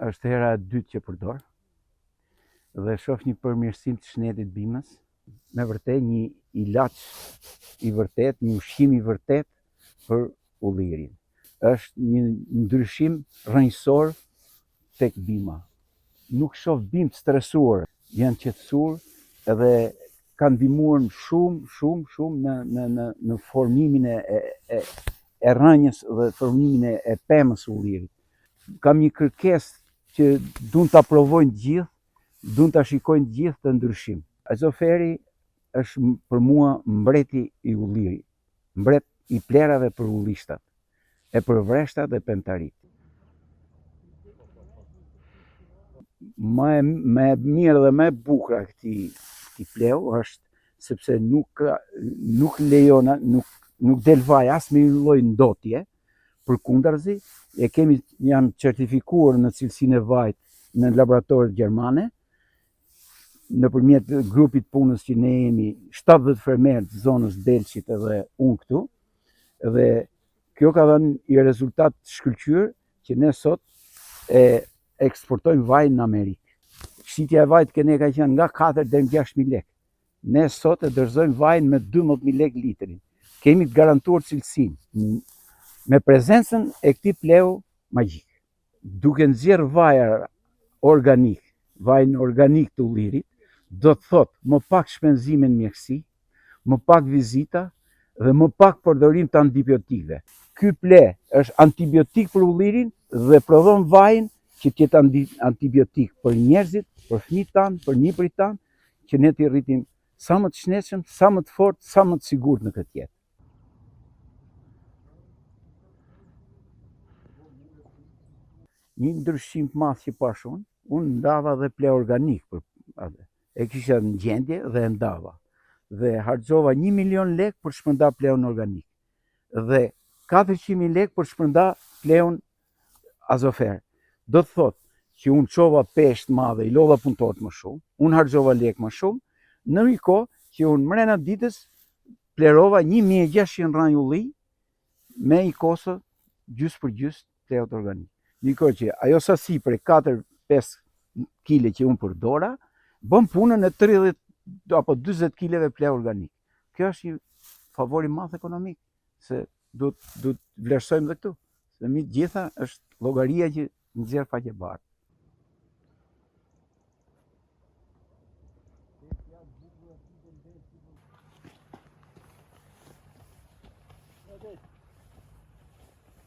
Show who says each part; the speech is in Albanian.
Speaker 1: Është hera e dytë që përdor dhe shoh një përmirësim të shnetit bimës, me vërtet një ilaç i vërtet, një ushqim i vërtet për ullirin. Është një ndryshim rrënjësor tek bima. Nuk shoh bimë të stresuar, janë qetësuar edhe kanë ndihmuar shumë në formimin e rënjës dhe formimin e pemës ullirit. Kam një kërkesë që duan ta provojnë të gjithë, duan ta shikojnë të gjithë të ndryshim. Azoferi është për mua mbreti i ullirit, mbret i plerave për ullishtat, e për vreshtat dhe pemtarit. Më e mirë dhe më e bukur këtij pleu është sepse nuk lejon, nuk del vaj as me një lloj ndotje, përkundazi, janë certifikuar në cilësinë e vajit në laboratoret gjermane, nëpërmjet grupit punës që ne jemi 70 fermerë të zonës Delçit edhe unë këtu, dhe kjo ka dhënë një rezultat të shkëlqyer që ne sot e eksportojmë vaj në Amerikë. Shitja e vajit këne ka qenë nga 4 deri në 6.000 lekë. Ne sot e dorëzojmë vajin me 12.000 lekë litrin. Kemi të garantuar cilësinë me prezencën e këtij pleu magjik. Duke nxjerr vajar organik, vajin organik të ullirit, do të thotë më pak shpenzime në mjekësi, më pak vizita dhe më pak përdorim të antibiotikëve. Ky ple është antibiotik për ullirin dhe prodhon vajin që të jetë antibiotik për njerëzit, për fëmijët tanë, për nipërit tanë, që ne të rritim sa më të shnetshëm, sa më të fortë, sa më të sigurt në këtë jetë. Një ndryshim të madh që pash unë ndava dhe ple organik për atë. E kisha në gjendje dhe e ndava. Dhe harxova 1 milion lekë për shpërnda pleun organik. Dhe 400.000 lekë për shpërnda pleun azofer. Do të thotë që unë çova peshë të madhe, i lodha punëtorët më shumë, unë harxova lekë më shumë, në një kohë që unë mrena ditës plerova 1600 rranj ulli me i kosë gjysë për gjysë pleut organik. Një kohë që ajo sasi për 4-5 kile që unë përdora, bën punën e 30 apo 40 kileve ple organik. Kjo është një favor i madh ekonomik, se duhet vlerësojmë dhe këtu. Se mi gjitha është llogaria që nxjerr faqe bardhë.